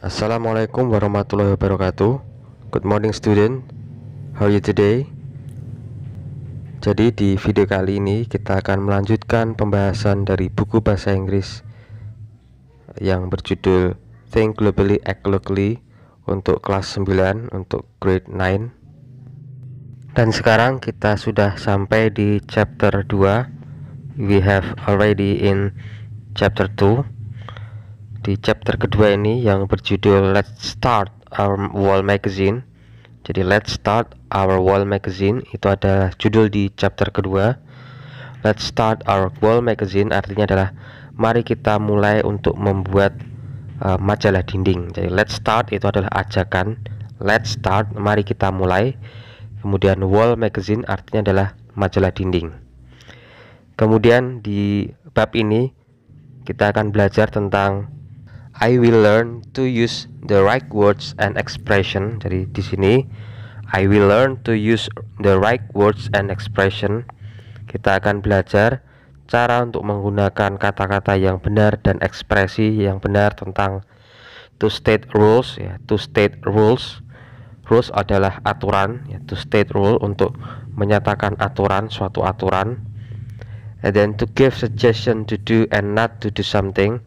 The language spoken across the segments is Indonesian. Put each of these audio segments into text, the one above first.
Assalamualaikum warahmatullahi wabarakatuh. Good morning student. How are you today? Jadi di video kali ini kita akan melanjutkan pembahasan dari buku bahasa Inggris yang berjudul Think Globally Act Locally untuk kelas 9 untuk grade 9. Dan sekarang kita sudah sampai di chapter 2. We have already in chapter 2. Di chapter kedua ini yang berjudul Let's Start Our Wall Magazine. Jadi Let's Start Our Wall Magazine itu adalah judul di chapter kedua. Let's Start Our Wall Magazine artinya adalah mari kita mulai untuk membuat majalah dinding. Jadi Let's Start itu adalah ajakan. Let's Start, mari kita mulai. Kemudian Wall Magazine artinya adalah majalah dinding. Kemudian di bab ini kita akan belajar tentang I will learn to use the right words and expression. Jadi di sini I will learn to use the right words and expression. Kita akan belajar cara untuk menggunakan kata-kata yang benar dan ekspresi yang benar tentang to state rules ya. To state rules. Rules adalah aturan ya. To state rule untuk menyatakan aturan, suatu aturan. And then to give suggestion to do and not to do something.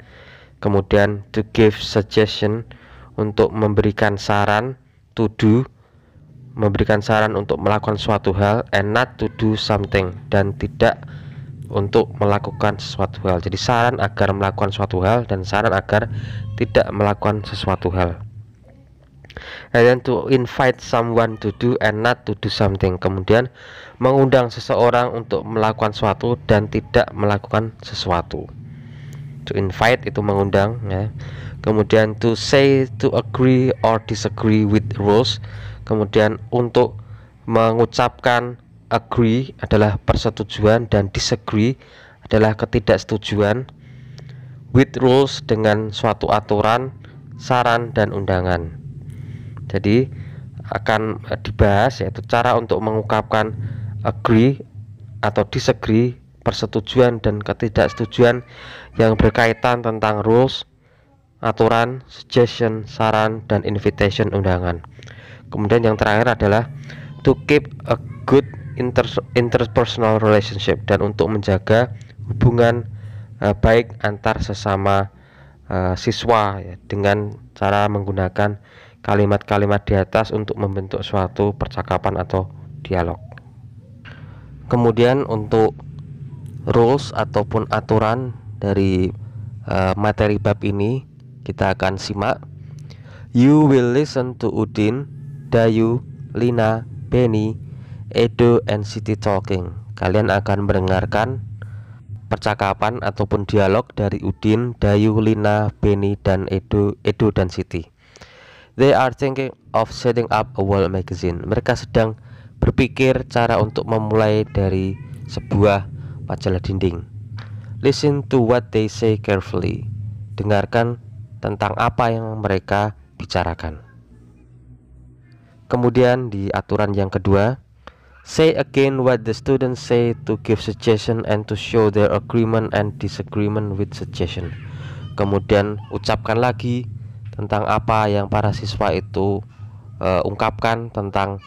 Kemudian to give suggestion untuk memberikan saran, to do memberikan saran untuk melakukan suatu hal, and not to do something, dan tidak untuk melakukan sesuatu hal. Jadi saran agar melakukan suatu hal dan saran agar tidak melakukan sesuatu hal. And then to invite someone to do and not to do something. Kemudian mengundang seseorang untuk melakukan sesuatu dan tidak melakukan sesuatu. To invite itu mengundang ya. Kemudian to say, to agree or disagree with rules. Kemudian untuk mengucapkan agree adalah persetujuan dan disagree adalah ketidaksetujuan. With rules dengan suatu aturan, saran dan undangan. Jadi akan dibahas yaitu cara untuk mengungkapkan agree atau disagree, persetujuan dan ketidaksetujuan yang berkaitan tentang rules, aturan, suggestion, saran, dan invitation, undangan. Kemudian yang terakhir adalah to keep a good interpersonal relationship, dan untuk menjaga hubungan baik antar sesama siswa ya, dengan cara menggunakan kalimat-kalimat di atas untuk membentuk suatu percakapan atau dialog. Kemudian untuk rules ataupun aturan dari materi bab ini kita akan simak. You will listen to Udin, Dayu, Lina, Benny, Edo, and Siti talking. Kalian akan mendengarkan percakapan ataupun dialog dari Udin, Dayu, Lina, Benny, dan Edo dan Siti. They are thinking of setting up a wall magazine. Mereka sedang berpikir cara untuk memulai dari sebuah majalah dinding. Listen to what they say carefully. Dengarkan tentang apa yang mereka bicarakan. Kemudian di aturan yang kedua, say again what the students say to give suggestion and to show their agreement and disagreement with suggestion. Kemudian ucapkan lagi tentang apa yang para siswa itu ungkapkan tentang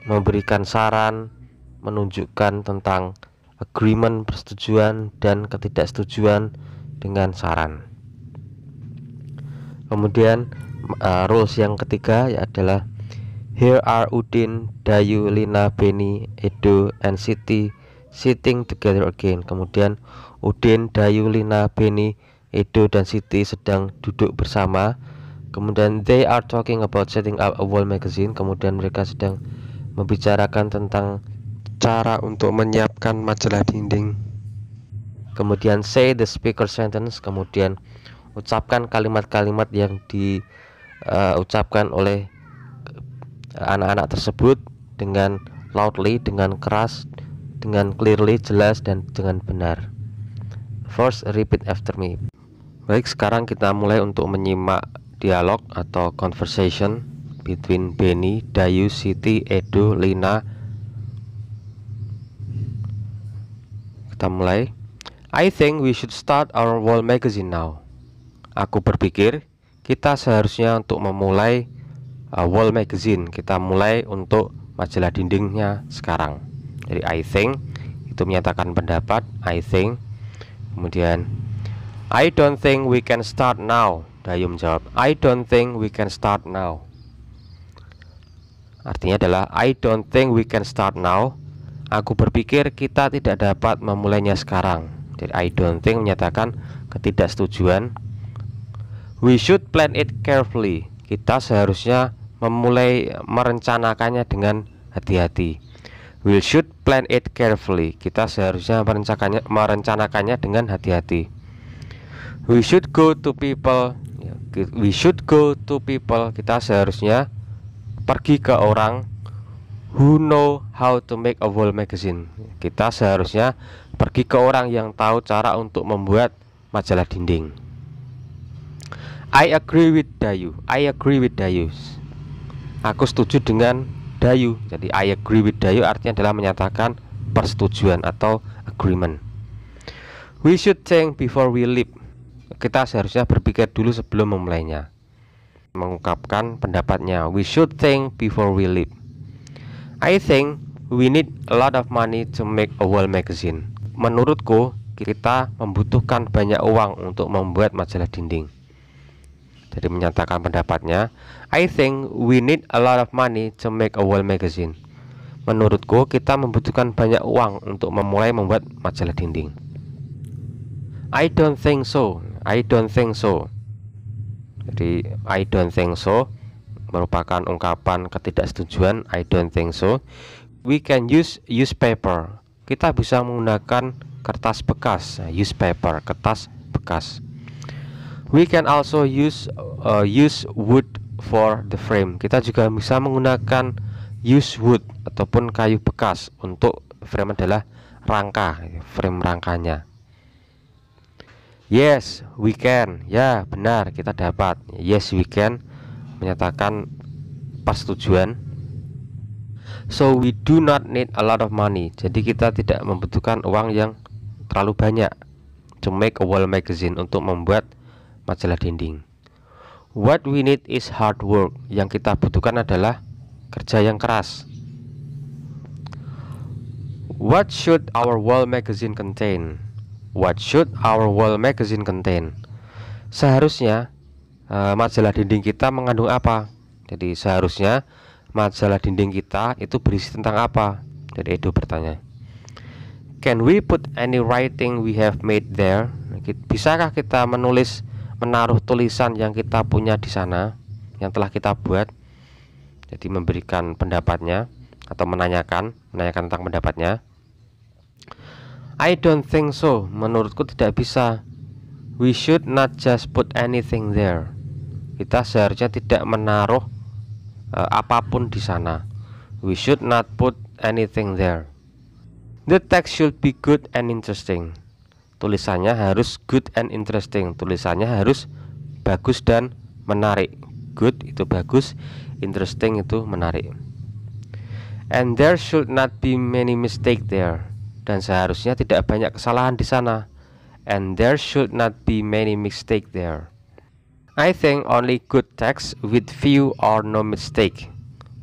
memberikan saran, menunjukkan tentang agreement, persetujuan, dan ketidaksetujuan dengan saran. Kemudian rules yang ketiga adalah here are Udin, Dayu, Lina, Benny, Edo, and Siti sitting together again. Kemudian Udin, Dayu, Lina, Benny, Edo, dan Siti sedang duduk bersama. Kemudian they are talking about setting up a wall magazine. Kemudian mereka sedang membicarakan tentang cara untuk menyiapkan majalah dinding. Kemudian say the speaker sentence. Kemudian ucapkan kalimat-kalimat yang diucapkan oleh anak-anak tersebut dengan loudly, dengan keras, dengan clearly, jelas, dan dengan benar. First, repeat after me. Baik, sekarang kita mulai untuk menyimak dialog atau conversation between Benny, Dayu, Siti, Edo, Lina. Kita mulai. I think we should start our wall magazine now. Aku berpikir kita seharusnya untuk memulai wall magazine, kita mulai untuk majalah dindingnya sekarang. Jadi I think itu menyatakan pendapat, I think. Kemudian I don't think we can start now. Dayu menjawab, I don't think we can start now. Artinya adalah I don't think we can start now. Aku berpikir kita tidak dapat memulainya sekarang. Jadi I don't think menyatakan ketidaksetujuan. We should plan it carefully. Kita seharusnya merencanakannya dengan hati-hati. We should plan it carefully. Kita seharusnya merencanakannya dengan hati-hati. We should go to people. We should go to people. Kita seharusnya pergi ke orang who know how to make a wall magazine. Kita seharusnya pergi ke orang yang tahu cara untuk membuat majalah dinding. I agree with Dayu. I agree with Dayu. Aku setuju dengan Dayu. Jadi I agree with Dayu artinya adalah menyatakan persetujuan atau agreement. We should think before we leap. Kita seharusnya berpikir dulu sebelum memulainya. Mengungkapkan pendapatnya. We should think before we leap. I think we need a lot of money to make a wall magazine. Menurutku kita membutuhkan banyak uang untuk membuat majalah dinding. Jadi menyatakan pendapatnya, I think we need a lot of money to make a wall magazine. Menurutku kita membutuhkan banyak uang untuk membuat majalah dinding. I don't think so. I don't think so. Jadi I don't think so merupakan ungkapan ketidaksetujuan. I don't think so. We can use newspaper. Kita bisa menggunakan kertas bekas. Newspaper, kertas bekas. We can also use wood for the frame. Kita juga bisa menggunakan use wood ataupun kayu bekas untuk frame adalah rangka, frame rangkanya. Yes, we can. Ya, benar, kita dapat. Yes, we can menyatakan persetujuan. So we do not need a lot of money. Jadi kita tidak membutuhkan uang yang terlalu banyak to make a wall magazine, untuk membuat majalah dinding. What we need is hard work. Yang kita butuhkan adalah kerja yang keras. What should our wall magazine contain? What should our wall magazine contain? Seharusnya majalah dinding kita mengandung apa? Jadi seharusnya majalah dinding kita itu berisi tentang apa? Jadi Edo bertanya. Can we put any writing we have made there? Bisakah kita menaruh tulisan yang kita punya di sana, yang telah kita buat? Jadi memberikan pendapatnya atau menanyakan tentang pendapatnya. I don't think so. Menurutku tidak bisa. We should not just put anything there. Kita seharusnya tidak menaruh apapun di sana. We should not put anything there. The text should be good and interesting. Tulisannya harus good and interesting. Tulisannya harus bagus dan menarik. Good itu bagus, interesting itu menarik. And there should not be many mistakes there. Dan seharusnya tidak banyak kesalahan di sana. And there should not be many mistakes there. I think only good text with few or no mistake.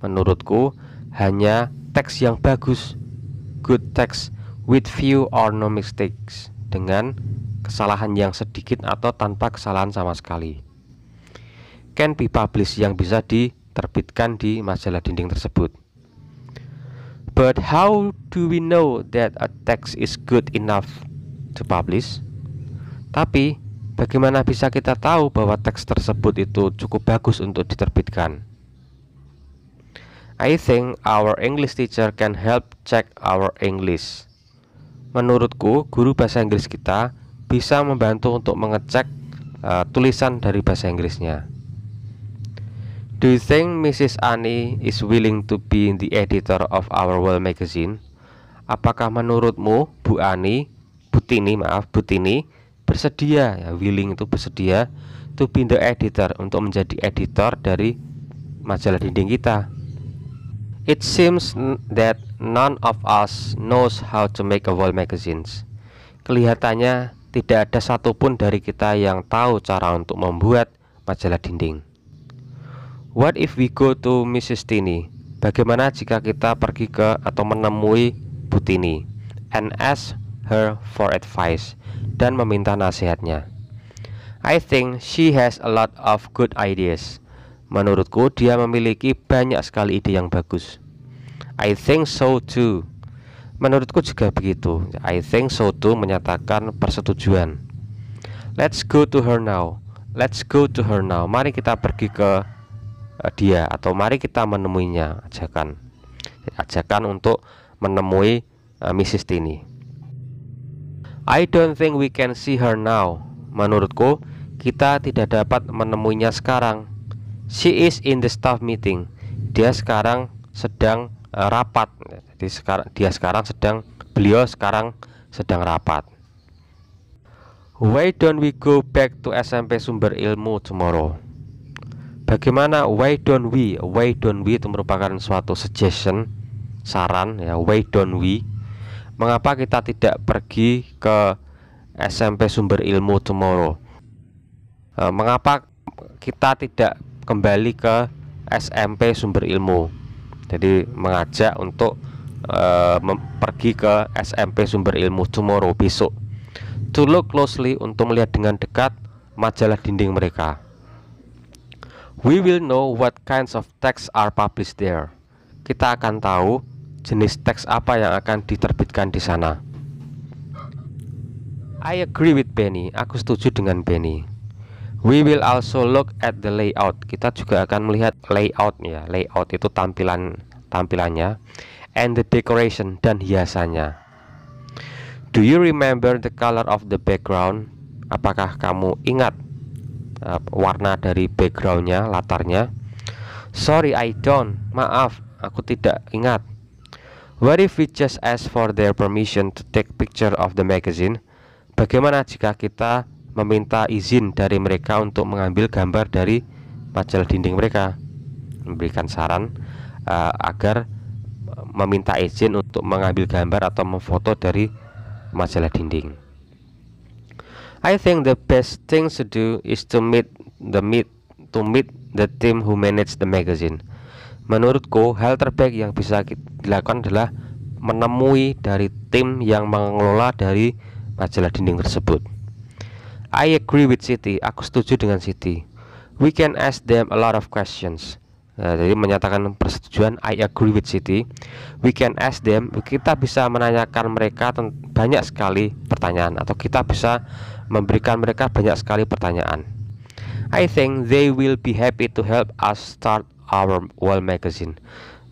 Menurutku hanya teks yang bagus, good text with few or no mistakes, dengan kesalahan yang sedikit atau tanpa kesalahan sama sekali. Can be published, yang bisa diterbitkan di majalah dinding tersebut. But how do we know that a text is good enough to publish? Tapi bagaimana bisa kita tahu bahwa teks tersebut itu cukup bagus untuk diterbitkan? I think our English teacher can help check our English. Menurutku guru bahasa Inggris kita bisa membantu untuk mengecek tulisan dari bahasa Inggrisnya. Do you think Mrs. Ani is willing to be the editor of our wall magazine? Apakah menurutmu Bu Tini bersedia, ya, willing itu bersedia, to be the editor, untuk menjadi editor dari majalah dinding kita? It seems that none of us knows how to make a wall magazines. Kelihatannya tidak ada satupun dari kita yang tahu cara untuk membuat majalah dinding. What if we go to Mrs. Tini? Bagaimana jika kita pergi ke atau menemui Bu Tini and ask her for advice, dan meminta nasihatnya. I think she has a lot of good ideas. Menurutku dia memiliki banyak sekali ide yang bagus. I think so too. Menurutku juga begitu. I think so too menyatakan persetujuan. Let's go to her now. Let's go to her now. Mari kita pergi ke dia, atau mari kita menemuinya. Ajakan untuk menemui Mrs. Tini. I don't think we can see her now. Menurutku kita tidak dapat menemuinya sekarang. She is in the staff meeting. Dia sekarang sedang rapat. Jadi beliau sekarang sedang rapat. Why don't we go back to SMP Sumber Ilmu tomorrow? Bagaimana why don't we itu merupakan suatu suggestion, saran ya. Why don't we? Mengapa kita tidak pergi ke SMP Sumber Ilmu tomorrow? Mengapa kita tidak kembali ke SMP Sumber Ilmu? Jadi mengajak untuk pergi ke SMP Sumber Ilmu tomorrow, besok. To look closely, untuk melihat dengan dekat majalah dinding mereka. We will know what kinds of texts are published there. Kita akan tahu jenis teks apa yang akan diterbitkan di sana. I agree with Benny. Aku setuju dengan Benny. We will also look at the layout. Kita juga akan melihat layoutnya. Layout itu tampilannya. And the decoration, dan hiasannya. Do you remember the color of the background? Apakah kamu ingat warna dari backgroundnya, latarnya? Sorry, I don't. Maaf, aku tidak ingat. What if we just ask for their permission to take picture of the magazine? Bagaimana jika kita meminta izin dari mereka untuk mengambil gambar dari majalah dinding mereka? Memberikan saran agar meminta izin untuk mengambil gambar atau memfoto dari majalah dinding. I think the best thing to do is to meet the team who manage the magazine. Menurutku hal terbaik yang bisa dilakukan adalah menemui dari tim yang mengelola dari majalah dinding tersebut. I agree with Siti. Aku setuju dengan Siti. We can ask them a lot of questions. Jadi menyatakan persetujuan. I agree with Siti. We can ask them. Kita bisa menanyakan mereka banyak sekali pertanyaan, atau kita bisa memberikan mereka banyak sekali pertanyaan. I think they will be happy to help us start our wall magazine.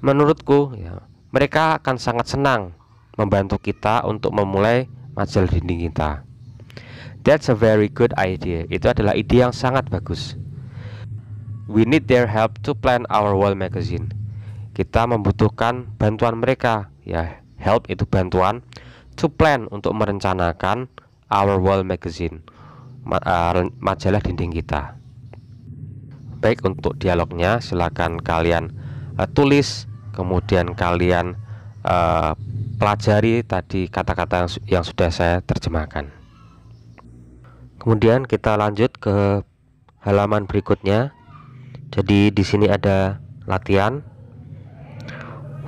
Menurutku ya, mereka akan sangat senang membantu kita untuk memulai majalah dinding kita. That's a very good idea. Itu adalah ide yang sangat bagus. We need their help to plan our wall magazine. Kita membutuhkan bantuan mereka, ya, help itu bantuan, to plan untuk merencanakan our wall magazine, majalah dinding kita. Baik, untuk dialognya silakan kalian tulis, kemudian kalian pelajari tadi kata-kata yang sudah saya terjemahkan. Kemudian kita lanjut ke halaman berikutnya. Jadi di sini ada latihan.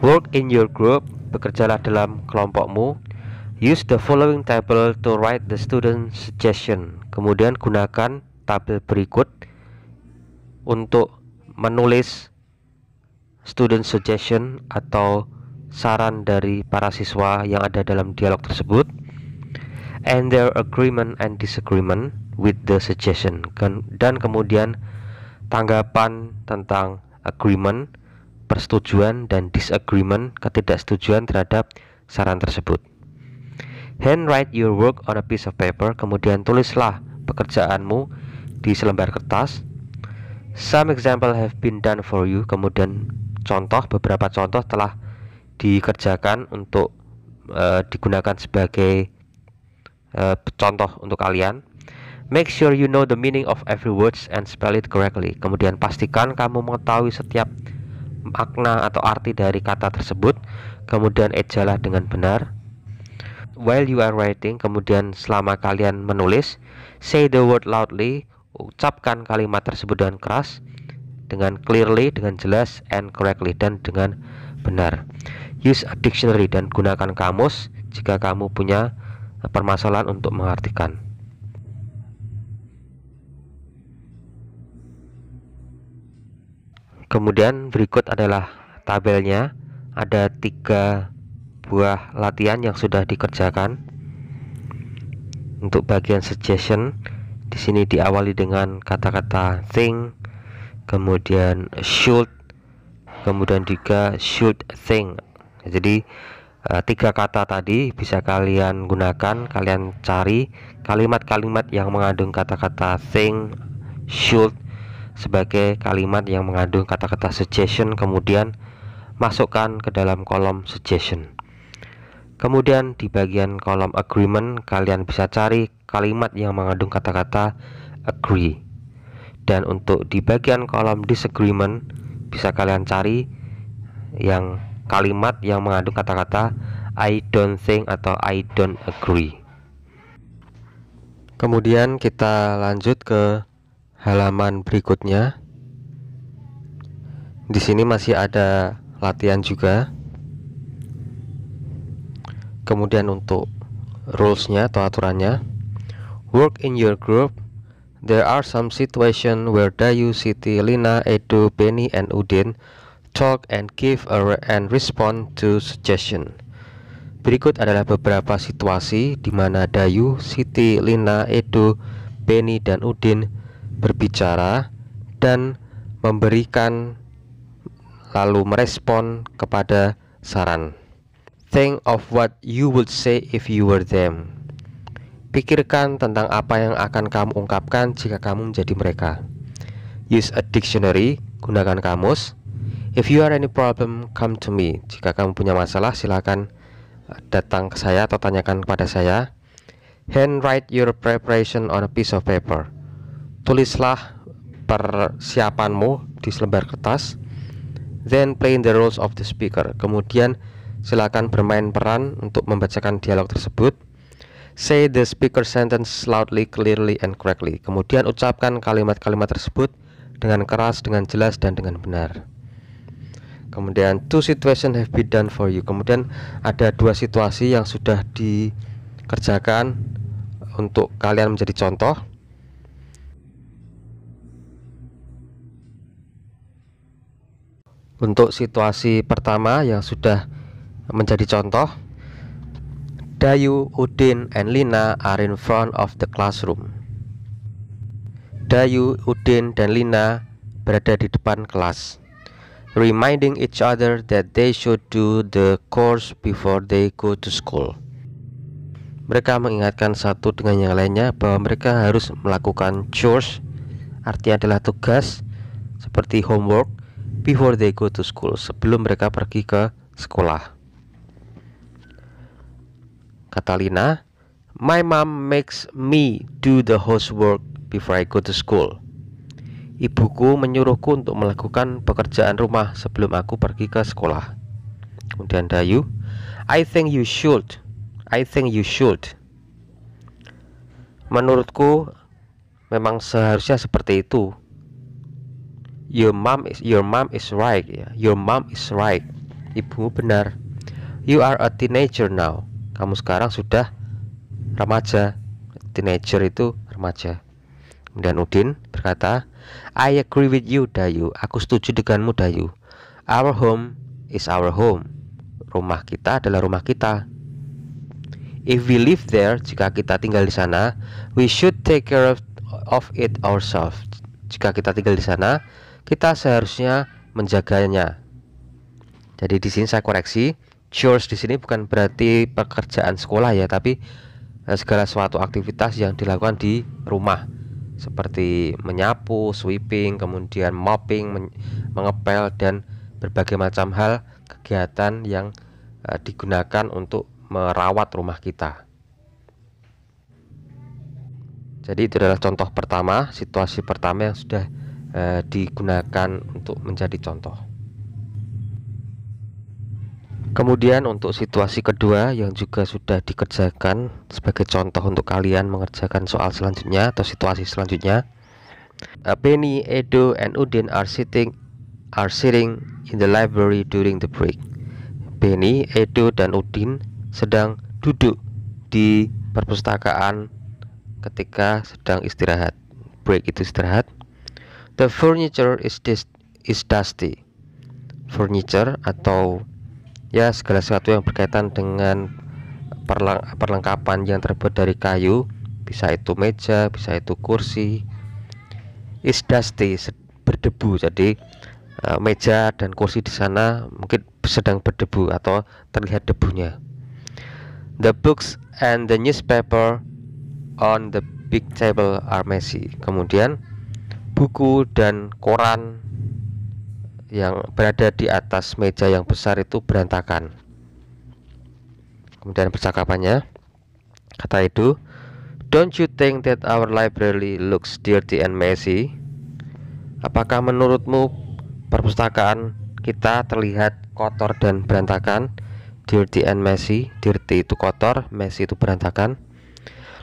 Work in your group, bekerjalah dalam kelompokmu. Use the following table to write the student suggestion. Kemudian gunakan tabel berikut untuk menulis student suggestion atau saran dari para siswa yang ada dalam dialog tersebut. And their agreement and disagreement with the suggestion. Dan kemudian tanggapan tentang agreement, persetujuan, dan disagreement, ketidaksetujuan terhadap saran tersebut. Handwrite your work on a piece of paper. Kemudian tulislah pekerjaanmu di selembar kertas. Some example have been done for you. Kemudian beberapa contoh telah dikerjakan untuk digunakan sebagai contoh untuk kalian. Make sure you know the meaning of every words and spell it correctly. Kemudian pastikan kamu mengetahui setiap makna atau arti dari kata tersebut. Kemudian ejalah dengan benar. While you are writing, kemudian selama kalian menulis, say the word loudly. Ucapkan kalimat tersebut dengan keras, dengan clearly, dengan jelas, and correctly, dan dengan benar. Use a dictionary, dan gunakan kamus jika kamu punya permasalahan untuk mengartikan. Kemudian berikut adalah tabelnya. Ada 3 buah latihan yang sudah dikerjakan. Untuk bagian suggestion, di sini diawali dengan kata-kata think, kemudian should, kemudian juga should think. Jadi 3 kata tadi bisa kalian gunakan, kalian cari kalimat-kalimat yang mengandung kata-kata think, should sebagai kalimat yang mengandung kata-kata suggestion, kemudian masukkan ke dalam kolom suggestion. Kemudian di bagian kolom agreement, kalian bisa cari kalimat yang mengandung kata-kata agree. Dan untuk di bagian kolom disagreement, bisa kalian cari yang kalimat yang mengandung kata-kata I don't think atau I don't agree. Kemudian kita lanjut ke halaman berikutnya. Di sini masih ada latihan juga. Kemudian untuk rules-nya atau aturannya, work in your group. There are some situations where Dayu, Siti, Lina, Edu, Benny, and Udin talk and give and respond to suggestion. Berikut adalah beberapa situasi di mana Dayu, Siti, Lina, Edu, Benny, dan Udin berbicara dan memberikan lalu merespon kepada saran. Think of what you would say if you were them. Pikirkan tentang apa yang akan kamu ungkapkan jika kamu menjadi mereka. Use a dictionary, gunakan kamus. If you are any problem, come to me. Jika kamu punya masalah, silakan datang ke saya atau tanyakan kepada saya. Handwrite your preparation on a piece of paper. Tulislah persiapanmu di selembar kertas. Then play the roles of the speaker. Kemudian silakan bermain peran untuk membacakan dialog tersebut. Say the speaker sentence loudly, clearly, and correctly. Kemudian ucapkan kalimat-kalimat tersebut dengan keras, dengan jelas, dan dengan benar. Kemudian 2 situations have been done for you. Kemudian ada 2 situasi yang sudah dikerjakan untuk kalian menjadi contoh. Untuk situasi pertama yang sudah menjadi contoh, Dayu, Udin, and Lina are in front of the classroom. Dayu, Udin, dan Lina berada di depan kelas, reminding each other that they should do the course before they go to school. Mereka mengingatkan satu dengan yang lainnya bahwa mereka harus melakukan chores, artinya adalah tugas seperti homework, before they go to school, sebelum mereka pergi ke sekolah. Kata Lina, my mom makes me do the housework before I go to school. Ibuku menyuruhku untuk melakukan pekerjaan rumah sebelum aku pergi ke sekolah. Kemudian Dayu, I think you should. I think you should. Menurutku memang seharusnya seperti itu. Your mom is right. Your mom is right. Ibumu benar. You are a teenager now. Kamu sekarang sudah remaja. Teenager itu remaja. Kemudian Udin berkata, I agree with you, Dayu. Aku setuju denganmu, Dayu. Our home is our home. Rumah kita adalah rumah kita. If we live there, jika kita tinggal di sana, we should take care of it ourselves. Jika kita tinggal di sana, kita seharusnya menjaganya. Jadi di sini saya koreksi, chores di sini bukan berarti pekerjaan sekolah ya, tapi segala suatu aktivitas yang dilakukan di rumah, seperti menyapu, sweeping, kemudian mopping, mengepel, dan berbagai macam hal kegiatan yang digunakan untuk merawat rumah kita. Jadi itu adalah contoh pertama, situasi pertama yang sudah digunakan untuk menjadi contoh. Kemudian untuk situasi kedua yang juga sudah dikerjakan sebagai contoh untuk kalian mengerjakan soal selanjutnya atau situasi selanjutnya. Penny, Edo, and Udin are sitting in the library during the break. Penny, Edo, dan Udin sedang duduk di perpustakaan ketika sedang istirahat. Break itu istirahat. The furniture is dusty. Furniture atau ya segala sesuatu yang berkaitan dengan perlengkapan yang terbuat dari kayu, bisa itu meja, bisa itu kursi. Is dusty, berdebu. Jadi meja dan kursi di sana mungkin sedang berdebu atau terlihat debunya. The books and the newspaper on the big table are messy. Kemudian buku dan koran yang berada di atas meja yang besar itu berantakan. Kemudian percakapannya, kata Edo, "Don't you think that our library looks dirty and messy?" Apakah menurutmu perpustakaan kita terlihat kotor dan berantakan? Dirty and messy. Dirty itu kotor, messy itu berantakan.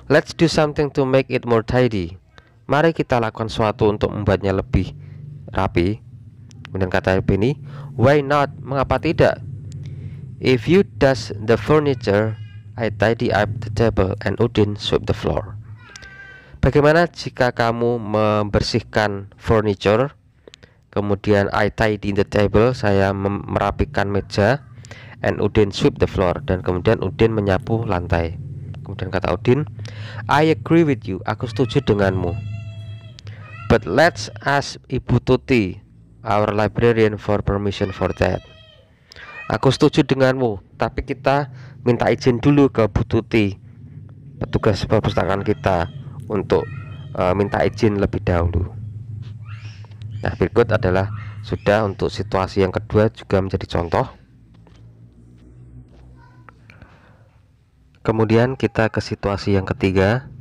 Let's do something to make it more tidy. Mari kita lakukan sesuatu untuk membuatnya lebih rapi. Kemudian kata Penny, why not? Mengapa tidak? If you dust the furniture, I tidy up the table and Udin sweep the floor. Bagaimana jika kamu membersihkan furniture, kemudian I tidy the table, saya merapikan meja, and Udin sweep the floor, dan kemudian Udin menyapu lantai. Kemudian kata Udin, I agree with you, aku setuju denganmu. But let's ask Ibu Tuti, our librarian, for permission for that. Aku setuju denganmu, tapi kita minta izin dulu ke Bu Tuti, petugas perpustakaan kita, untuk minta izin lebih dahulu. Nah, berikut adalah sudah untuk situasi yang kedua juga menjadi contoh. Kemudian kita ke situasi yang ketiga.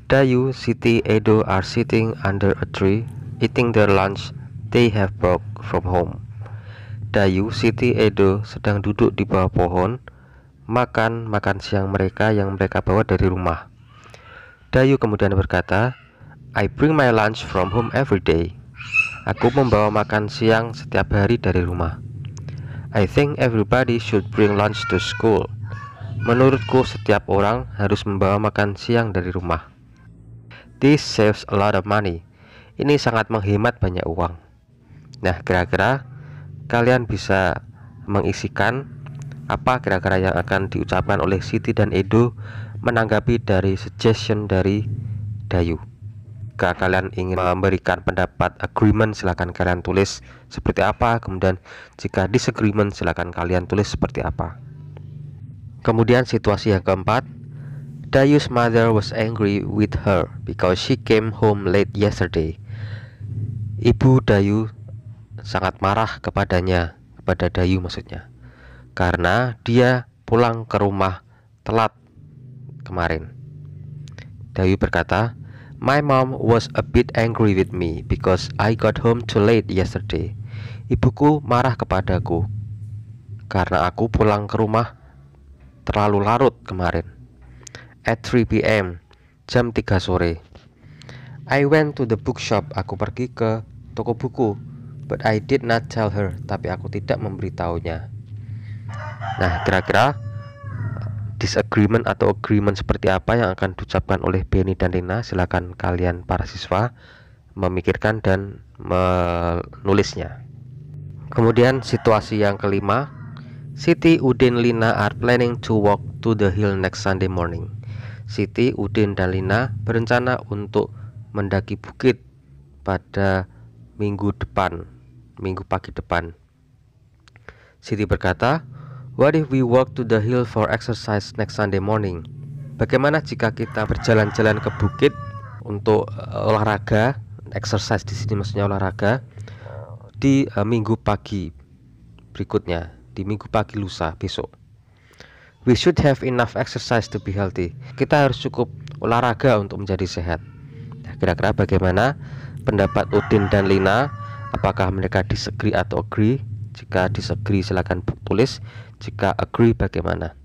Dayu, Siti, Edo are sitting under a tree eating their lunch they have brought from home. Dayu, Siti, Edo sedang duduk di bawah pohon makan siang mereka yang mereka bawa dari rumah. Dayu kemudian berkata, I bring my lunch from home every day. Aku membawa makan siang setiap hari dari rumah. I think everybody should bring lunch to school. Menurutku setiap orang harus membawa makan siang dari rumah. This saves a lot of money. Ini sangat menghemat banyak uang. Nah, kira-kira kalian bisa mengisikan apa kira-kira yang akan diucapkan oleh Siti dan Edo menanggapi dari suggestion dari Dayu. Jika kalian ingin memberikan pendapat agreement, silakan kalian tulis seperti apa. Kemudian jika disagreement, silakan kalian tulis seperti apa. Kemudian situasi yang keempat, Dayu's mother was angry with her because she came home late yesterday. Ibu Dayu sangat marah kepada Dayu maksudnya, karena dia pulang ke rumah telat kemarin. Dayu berkata, my mom was a bit angry with me because I got home too late yesterday. Ibuku marah kepadaku karena aku pulang ke rumah terlalu larut kemarin. At 3 p.m. jam 3 sore. I went to the bookshop. Aku pergi ke toko buku. But I did not tell her. Tapi aku tidak memberitahunya. Nah, kira-kira disagreement atau agreement seperti apa yang akan diucapkan oleh Benny dan Rina? Silakan kalian para siswa memikirkan dan menulisnya. Kemudian situasi yang kelima, Siti, Udin, Lina are planning to walk to the hill next Sunday morning. Siti, Udin, dan Lina berencana untuk mendaki bukit pada minggu pagi depan. Siti berkata, what if we walk to the hill for exercise next Sunday morning? Bagaimana jika kita berjalan-jalan ke bukit untuk olahraga? Exercise di sini maksudnya olahraga di minggu pagi berikutnya, di minggu pagi lusa besok. We should have enough exercise to be healthy. Kita harus cukup olahraga untuk menjadi sehat. Nah, kira-kira bagaimana pendapat Udin dan Lina? Apakah mereka disagree atau agree? Jika disagree silakan tulis. Jika agree bagaimana?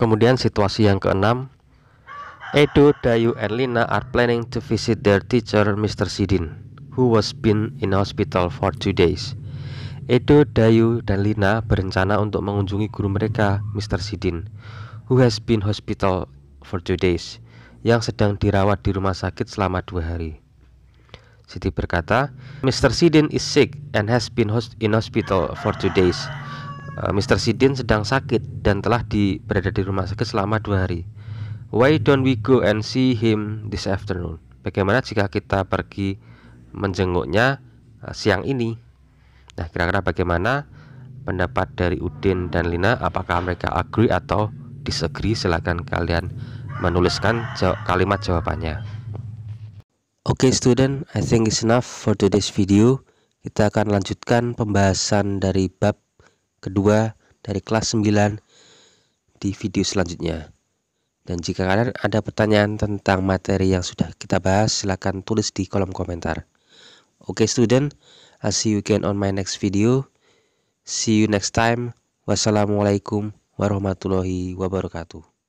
Kemudian situasi yang keenam, Edo, Dayu, and Lina are planning to visit their teacher, Mr. Sidin, who was been in hospital for 2 days. Edo, Dayu, dan Lina berencana untuk mengunjungi guru mereka, Mr. Sidin, who has been hospital for 2 days, yang sedang dirawat di rumah sakit selama 2 hari. Siti berkata, Mr. Sidin is sick and has been in hospital for 2 days. Mr. Sidin sedang sakit dan telah berada di rumah sakit selama 2 hari. Why don't we go and see him this afternoon? Bagaimana jika kita pergi menjenguknya siang ini? Nah, kira-kira bagaimana pendapat dari Udin dan Lina? Apakah mereka agree atau disagree? Silakan kalian menuliskan kalimat jawabannya. Oke, student, I think it's enough for today's video. Kita akan lanjutkan pembahasan dari bab kedua dari kelas 9 di video selanjutnya. Dan jika kalian ada pertanyaan tentang materi yang sudah kita bahas, silakan tulis di kolom komentar. Oke, student, I'll see you again on my next video. See you next time. Wassalamualaikum warahmatullahi wabarakatuh.